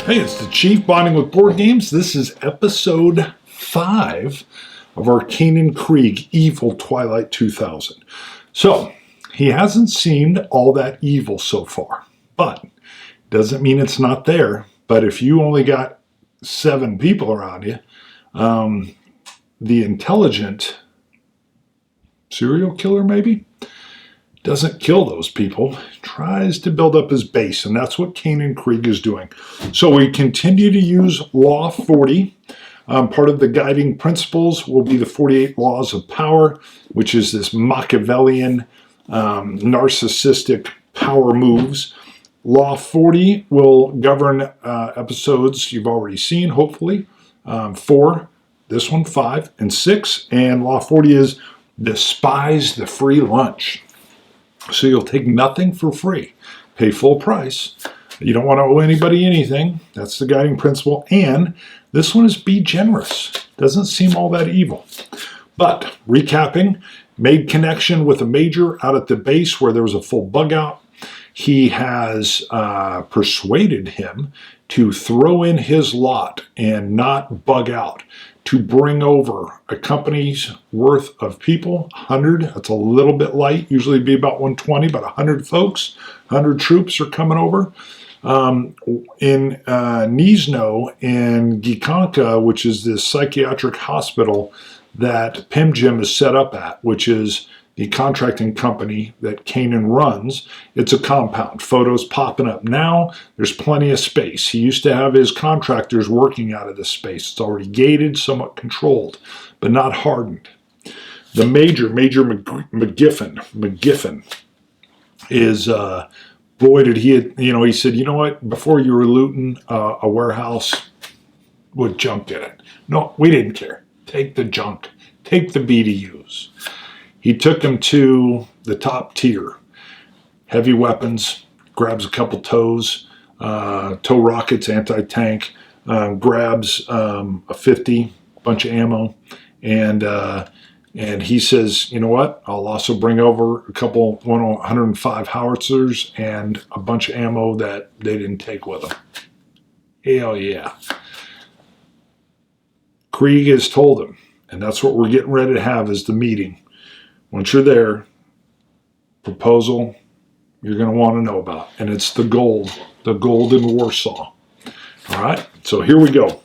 Hey, it's the Chief bonding with board games. This is episode 5 of our Kaynen Krieg Evil Twilight 2000. So, he hasn't seemed all that evil so far, but doesn't mean it's not there. But if you only got 7 people around you, the intelligent serial killer maybe doesn't kill those people, tries to build up his base, and that's what Kaynen Krieg is doing. So we continue to use Law 40. Part of the guiding principles will be the 48 Laws of Power, which is this Machiavellian, narcissistic power moves. Law 40 will govern episodes you've already seen, hopefully. 4, this one, 5, and 6. And Law 40 is despise the free lunch. So you'll take nothing for free. Pay full price. You don't want to owe anybody anything. That's the guiding principle. And this one is be generous. Doesn't seem all that evil. But recapping, made connection with a major out at the base where there was a full bug out. He has persuaded him to throw in his lot and not bug out, to bring over a company's worth of people, 100. That's a little bit light. Usually it'd be about 120, but 100 folks, 100 troops are coming over. In Nizhno in Gikanka, which is this psychiatric hospital that PimJim is set up at, which is the contracting company that Kaynen runs. It's a compound. Photos popping up now. There's plenty of space. He used to have his contractors working out of this space. It's already gated, somewhat controlled, but not hardened. The Major McGiffin is, boy, did he said, you know what, before you were looting a warehouse with junk in it. No, we didn't care. Take the junk. Take the BDUs. He took him to the top tier, heavy weapons, grabs a couple tow rockets, anti-tank, grabs a 50, bunch of ammo, and he says, you know what, I'll also bring over a couple 105 howitzers and a bunch of ammo that they didn't take with them. Hell yeah. Krieg has told him, and that's what we're getting ready to have is the meeting. Once you're there, proposal you're going to want to know about. And it's the gold in Warsaw. All right, so here we go.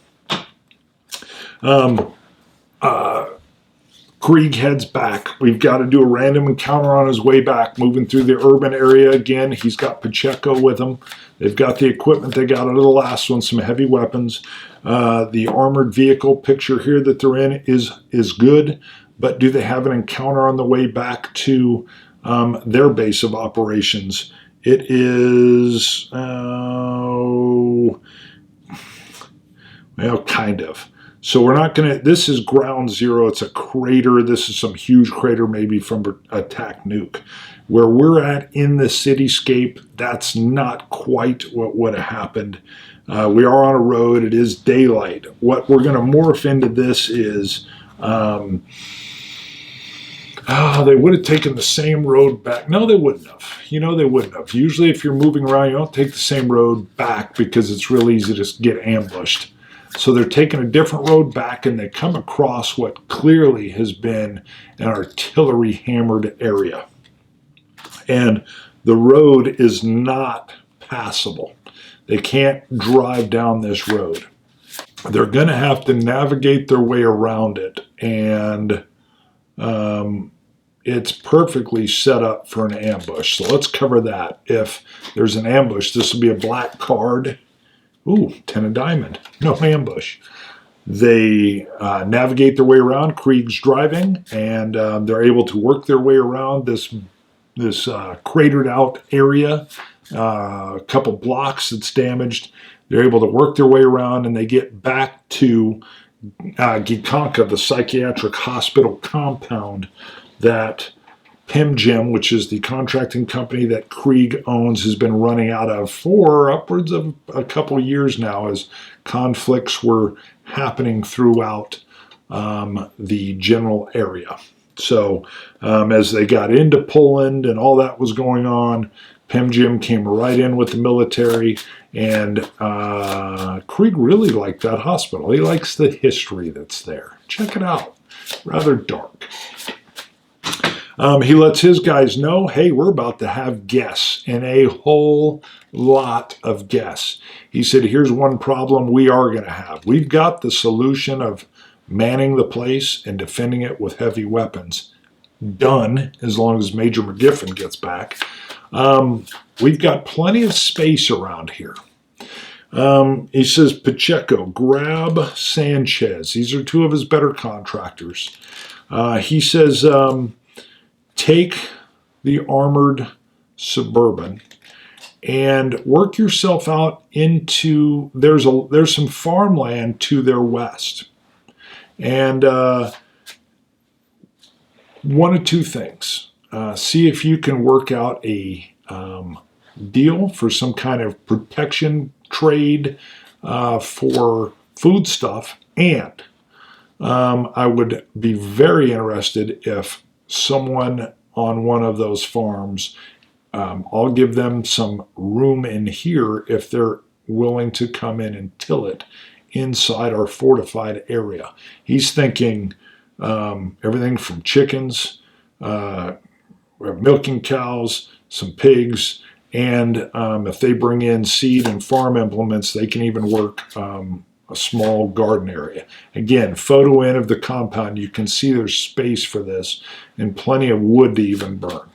Krieg heads back. We've got to do a random encounter on his way back, moving through the urban area again. He's got Pacheco with him. They've got the equipment they got out of the last one, some heavy weapons. The armored vehicle picture here that they're in is good. But do they have an encounter on the way back to their base of operations? It is, well, kind of. So we're not going to, this is ground zero. It's a crater. This is some huge crater maybe from attack nuke. Where we're at in the cityscape, that's not quite what would have happened. We are on a road. It is daylight. What we're going to morph into this is... they would have taken the same road back. No, they wouldn't have. They wouldn't have. Usually if you're moving around, you don't take the same road back because it's real easy to get ambushed. So they're taking a different road back, and they come across what clearly has been an artillery hammered area. And the road is not passable. They can't drive down this road. They're going to have to navigate their way around it, and it's perfectly set up for an ambush. So let's cover that. If there's an ambush, this will be a black card. Ooh, 10 of diamond. No ambush. They navigate their way around. Krieg's driving, and they're able to work their way around this cratered out area. A couple blocks that's damaged. They're able to work their way around, and they get back to Gikanka, the psychiatric hospital compound that PimJim, which is the contracting company that Krieg owns, has been running out of for upwards of a couple years now as conflicts were happening throughout the general area. So as they got into Poland and all that was going on, Pim Jim came right in with the military, and Krieg really liked that hospital. He likes the history that's there. Check it out. Rather dark. He lets his guys know, hey, we're about to have guests, and a whole lot of guests. He said, here's one problem we are going to have. We've got the solution of manning the place and defending it with heavy weapons done, as long as Major McGiffin gets back. We've got plenty of space around here. He says, Pacheco, grab Sanchez. These are two of his better contractors. He says, take the armored Suburban and work yourself out into, there's some farmland to their west. And one of two things. See if you can work out a deal for some kind of protection trade for food stuff. And I would be very interested if someone on one of those farms, I'll give them some room in here if they're willing to come in and till it inside our fortified area. He's thinking everything from chickens, milking cows, some pigs, and if they bring in seed and farm implements, they can even work a small garden area. Again, photo in of the compound, you can see there's space for this and plenty of wood to even burn.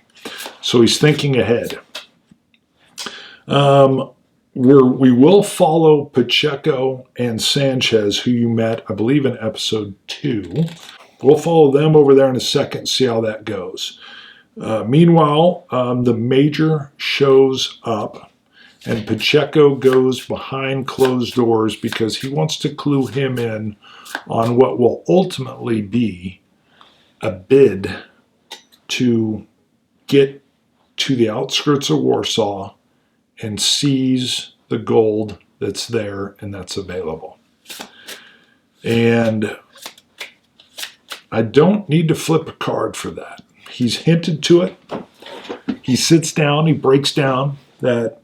So he's thinking ahead. We will follow Pacheco and Sanchez, who you met, I believe, in episode 2. We'll follow them over there in a second, see how that goes. Meanwhile, the Major shows up, and Pacheco goes behind closed doors because he wants to clue him in on what will ultimately be a bid to get to the outskirts of Warsaw and seize the gold that's there and that's available. And I don't need to flip a card for that. He's hinted to it. He sits down, he breaks down that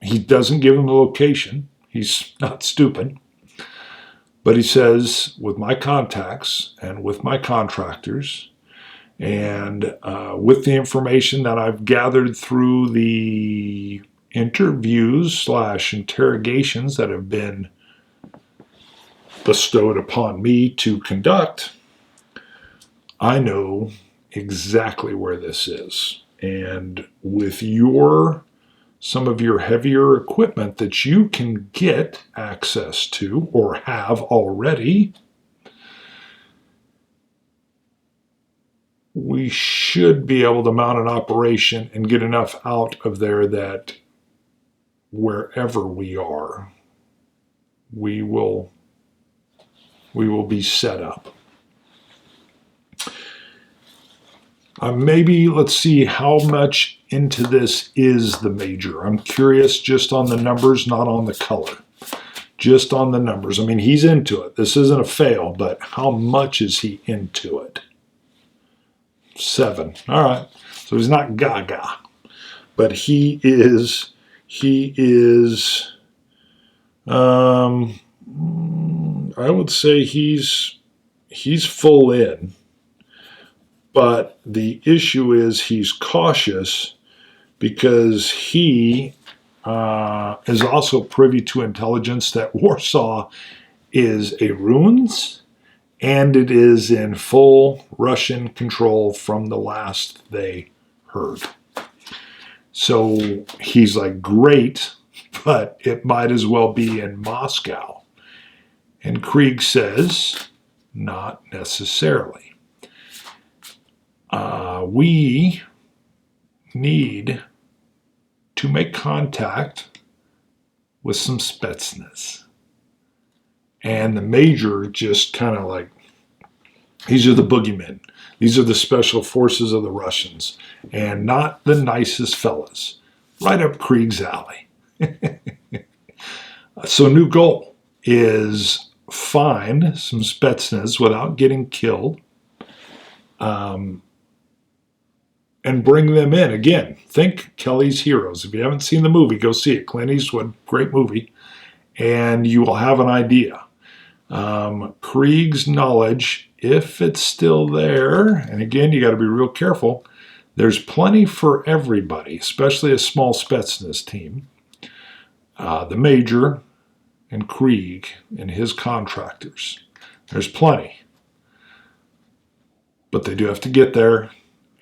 he doesn't give him the location. He's not stupid. But he says, with my contacts and with my contractors and with the information that I've gathered through the interviews / interrogations that have been bestowed upon me to conduct, I know exactly where this is. And with some of your heavier equipment that you can get access to or have already, we should be able to mount an operation and get enough out of there that wherever we are, we will be set up. Maybe let's see how much into this is the Major. I'm curious just on the numbers, not on the color. Just on the numbers. I mean, he's into it. This isn't a fail, but how much is he into it? 7. All right. So he's not gaga. But he is, I would say he's full in. But the issue is he's cautious because he is also privy to intelligence that Warsaw is a ruins and it is in full Russian control from the last they heard. So he's like, great, but it might as well be in Moscow. And Krieg says, not necessarily. We need to make contact with some Spetsnaz. And the Major just kind of like, these are the boogeymen. These are the special forces of the Russians. And not the nicest fellas. Right up Krieg's alley. So new goal is find some Spetsnaz without getting killed. and bring them in. Again, think Kelly's Heroes. If you haven't seen the movie, go see it. Clint Eastwood, great movie. And you will have an idea. Krieg's knowledge, if it's still there, and again, you got to be real careful, there's plenty for everybody, especially a small Spetsnaz team. The Major and Krieg and his contractors. There's plenty. But they do have to get there,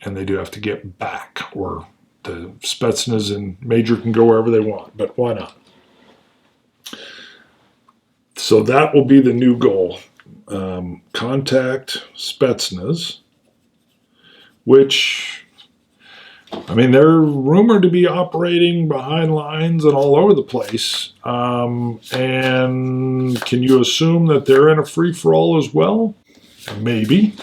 and they do have to get back, or the Spetsnaz and Major can go wherever they want, but why not? So that will be the new goal. Contact Spetsnaz, which, I mean, they're rumored to be operating behind lines and all over the place. And can you assume that they're in a free-for-all as well? Maybe.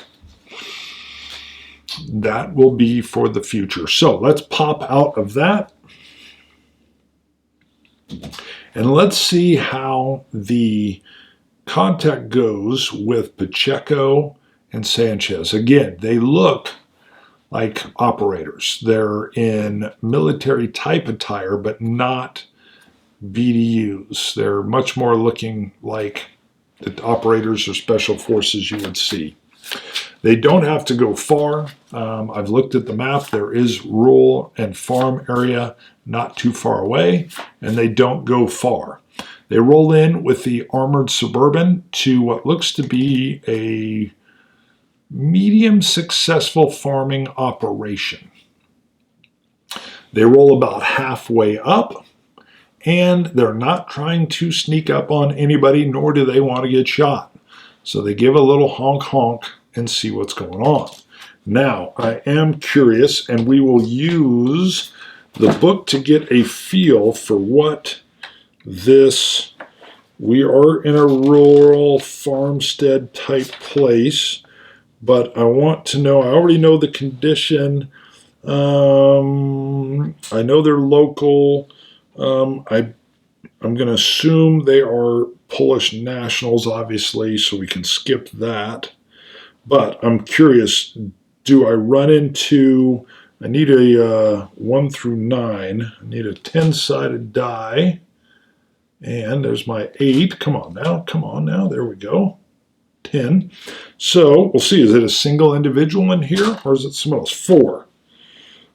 That will be for the future. So let's pop out of that. And let's see how the contact goes with Pacheco and Sanchez. Again, they look like operators. They're in military type attire, but not BDUs. They're much more looking like the operators or special forces you would see. They don't have to go far. I've looked at the map. There is rural and farm area not too far away, and they don't go far. They roll in with the armored Suburban to what looks to be a medium successful farming operation. They roll about halfway up, and they're not trying to sneak up on anybody, nor do they want to get shot. So they give a little honk honk and see what's going on. Now, I am curious, and we will use the book to get a feel for what this, we are in a rural farmstead type place, but I want to know, I already know the condition. I know they're local. I'm going to assume they are Polish nationals, obviously, so we can skip that. But I'm curious, do I run into, I need a 1 through 9. I need a 10-sided die. And there's my 8. Come on now. There we go. 10. So we'll see, is it a single individual in here, or is it someone else? 4.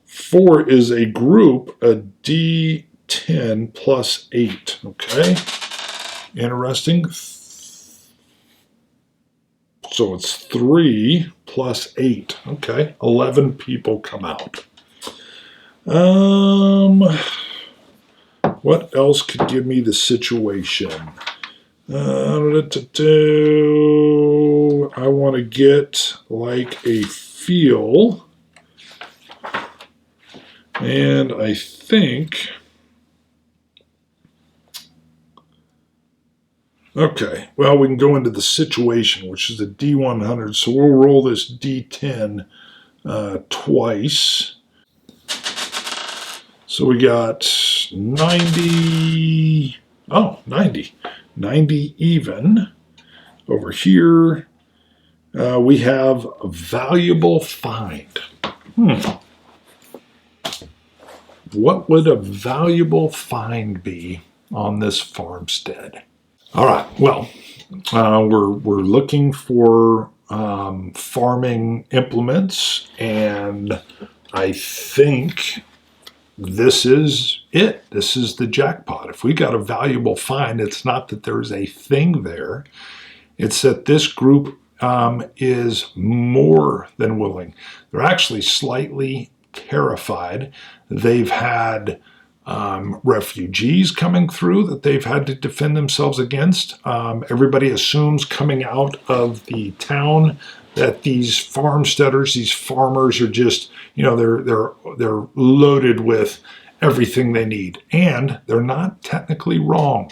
4 is a group, a D10 plus 8. Okay. Interesting. So it's 3 plus 8. Okay, 11 people come out. What else could give me the situation? I want to get like a feel. And I think... Okay, well, we can go into the situation, which is a D100. So we'll roll this D10 twice. So we got 90. Oh, 90. 90 even. Over here, we have a valuable find. What would a valuable find be on this farmstead? All right, well, we're looking for farming implements, and I think this is it. This is the jackpot. If we got a valuable find, it's not that there's a thing there. It's that this group is more than willing. They're actually slightly terrified. They've had refugees coming through that they've had to defend themselves against. Everybody assumes coming out of the town that these farmsteaders, these farmers are just, they're loaded with everything they need. And they're not technically wrong.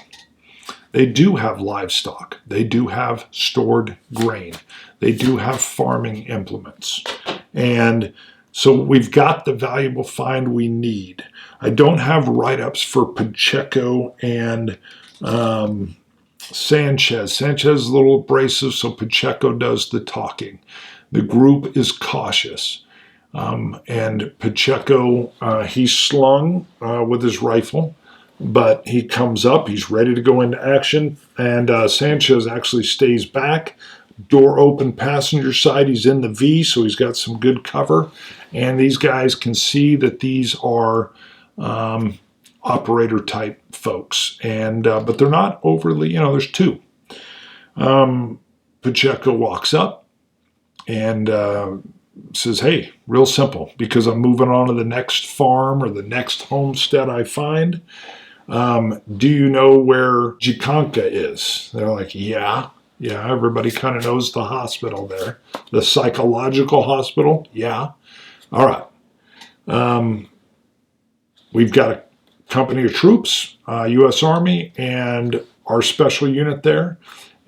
They do have livestock. They do have stored grain. They do have farming implements. And so we've got the valuable find we need. I don't have write-ups for Pacheco and Sanchez. Sanchez is a little abrasive, so Pacheco does the talking. The group is cautious. And Pacheco, he's slung with his rifle, but he comes up, he's ready to go into action, and Sanchez actually stays back. Door open, passenger side, he's in the V, so he's got some good cover. And these guys can see that these are operator type folks, and but they're not overly, there's two. Pacheco walks up and says, hey, real simple, because I'm moving on to the next farm or the next homestead I find. Do you know where Jikanka is? They're like, yeah, everybody kind of knows the hospital there. The psychological hospital, yeah. All right. We've got a company of troops, U.S. Army, and our special unit there.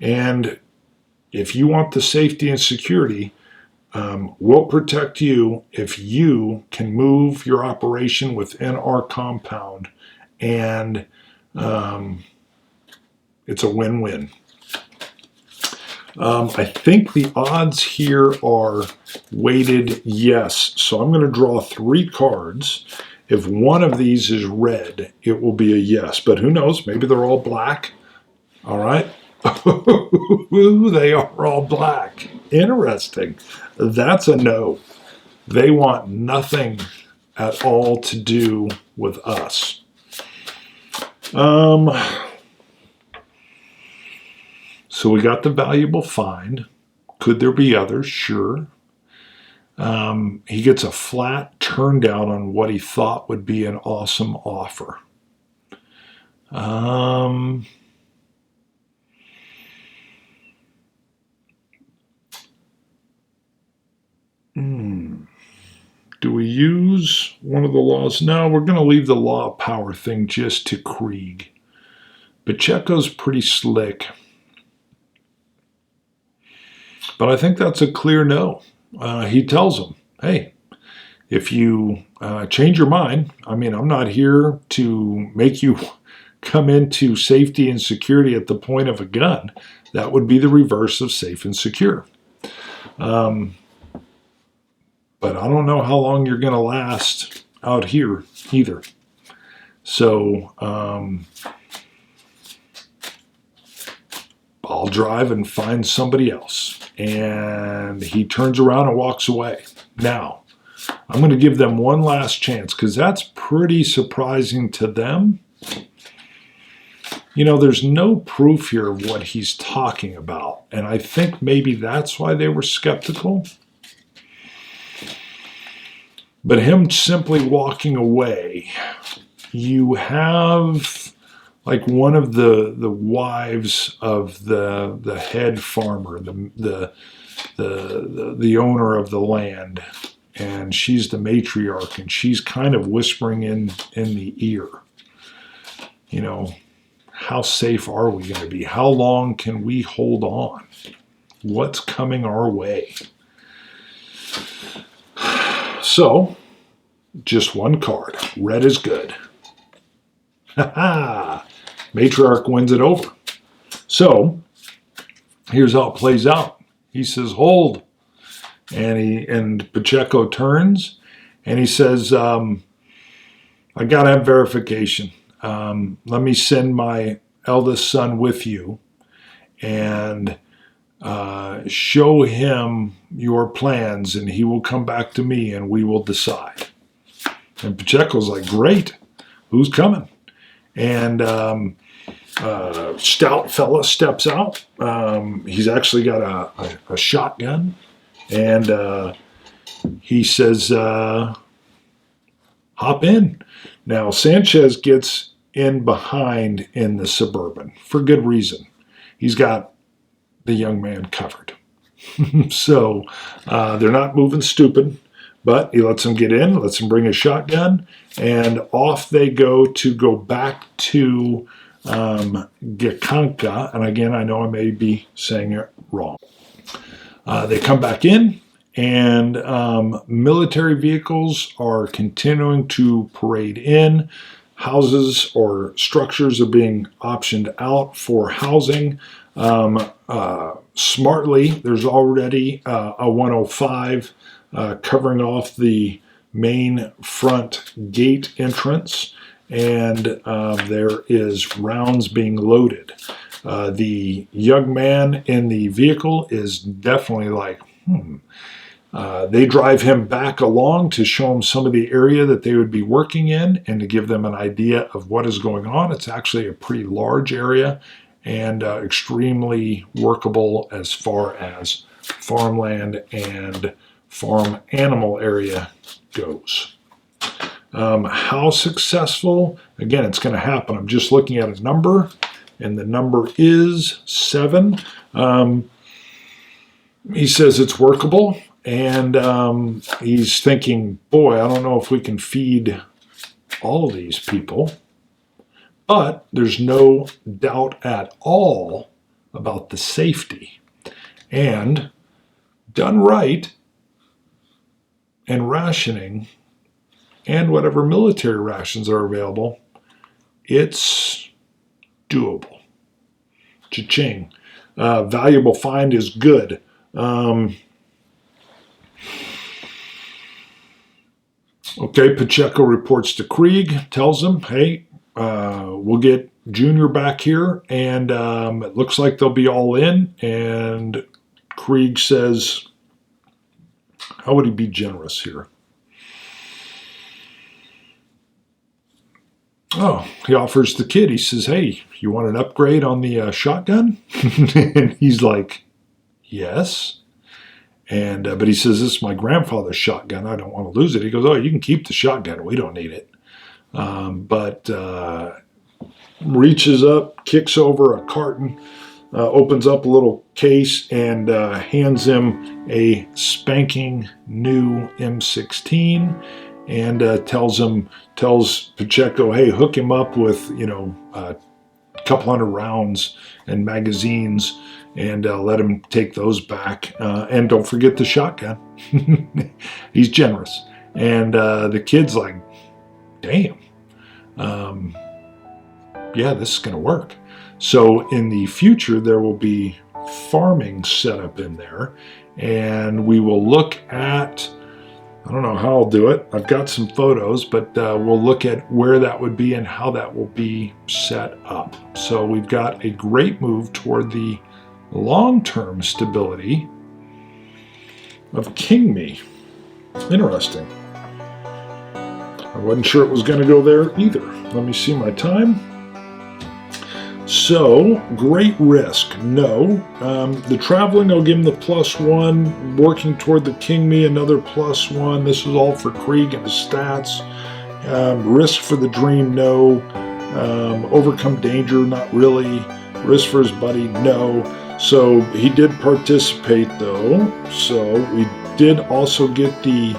And if you want the safety and security, we'll protect you if you can move your operation within our compound. And it's a win-win. I think the odds here are weighted yes. So I'm going to draw 3 cards. If one of these is red, it will be a yes. But who knows? Maybe they're all black. All right. They are all black. Interesting. That's a no. They want nothing at all to do with us. So we got the valuable find. Could there be others? Sure. He gets a flat turn down on what he thought would be an awesome offer. Do we use one of the laws? No, we're going to leave the law of power thing just to Krieg. Pacheco's pretty slick. But I think that's a clear no. He tells him, hey, if you change your mind, I mean, I'm not here to make you come into safety and security at the point of a gun. That would be the reverse of safe and secure. But I don't know how long you're going to last out here either. So I'll drive and find somebody else. And he turns around and walks away. Now, I'm going to give them one last chance because that's pretty surprising to them. There's no proof here of what he's talking about. And I think maybe that's why they were skeptical. But him simply walking away, you have like one of the wives of the head farmer, the owner of the land, and she's the matriarch, and she's kind of whispering in the ear, how safe are we going to be? How long can we hold on? What's coming our way? So, just one card. Red is good. Ha-ha! Matriarch wins it over. So, here's how it plays out. He says, hold. And Pacheco turns, and he says, I got to have verification. Let me send my eldest son with you and show him your plans, and he will come back to me, and we will decide. And Pacheco's like, great, who's coming? And stout fella steps out. He's actually got a shotgun, and he says, hop in. Now, Sanchez gets in behind in the Suburban for good reason. He's got the young man covered. So they're not moving stupid, but he lets him get in, lets him bring a shotgun, and off they go back to Gekanka. And again, I know I may be saying it wrong. They come back in, and military vehicles are continuing to parade in. Houses or structures are being optioned out for housing. Smartly, there's already a 105 covering off the main front gate entrance, and there is rounds being loaded. The young man in the vehicle is definitely like, they drive him back along to show him some of the area that they would be working in and to give them an idea of what is going on. It's actually a pretty large area and extremely workable as far as farmland and farm animal area goes. How successful? Again, it's going to happen. I'm just looking at a number, and the number is 7. He says it's workable, and he's thinking, boy, I don't know if we can feed all of these people. But there's no doubt at all about the safety. And done right, and rationing, and whatever military rations are available, it's doable. Cha-ching. Valuable find is good. Okay, Pacheco reports to Krieg, tells him, hey, we'll get Junior back here, and it looks like they'll be all in. And Krieg says, how would he be generous here? Oh, he offers the kid, he says, hey, you want an upgrade on the shotgun? And he's like, yes. And but he says, this is my grandfather's shotgun. I don't want to lose it. He goes, oh, you can keep the shotgun. We don't need it. But reaches up, kicks over a carton, opens up a little case, and hands him a spanking new M16, and tells Pacheco, hey, hook him up with, a couple hundred rounds and magazines, and let him take those back. And don't forget the shotgun. He's generous. And the kid's like, damn. Yeah, this is going to work. So in the future, there will be farming set up in there, and we will look at, I don't know how I'll do it. I've got some photos, but we'll look at where that would be and how that will be set up. So we've got a great move toward the long-term stability of King Me. Interesting. I wasn't sure it was going to go there either. Let me see my time. So, great risk, no. The traveling, I'll give him the +1. Working toward the King Me, another +1. This is all for Krieg and the stats. Risk for the dream, no. Overcome danger, not really. Risk for his buddy, no. So, he did participate, though. So, we did also get the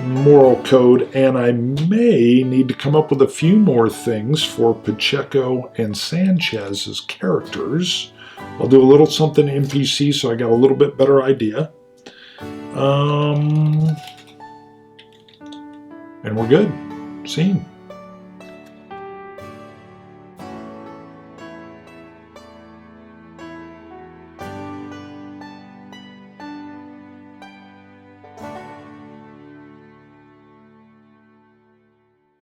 moral code, and I may need to come up with a few more things for Pacheco and Sanchez as characters. I'll do a little something NPC so I got a little bit better idea. And we're good. Scene.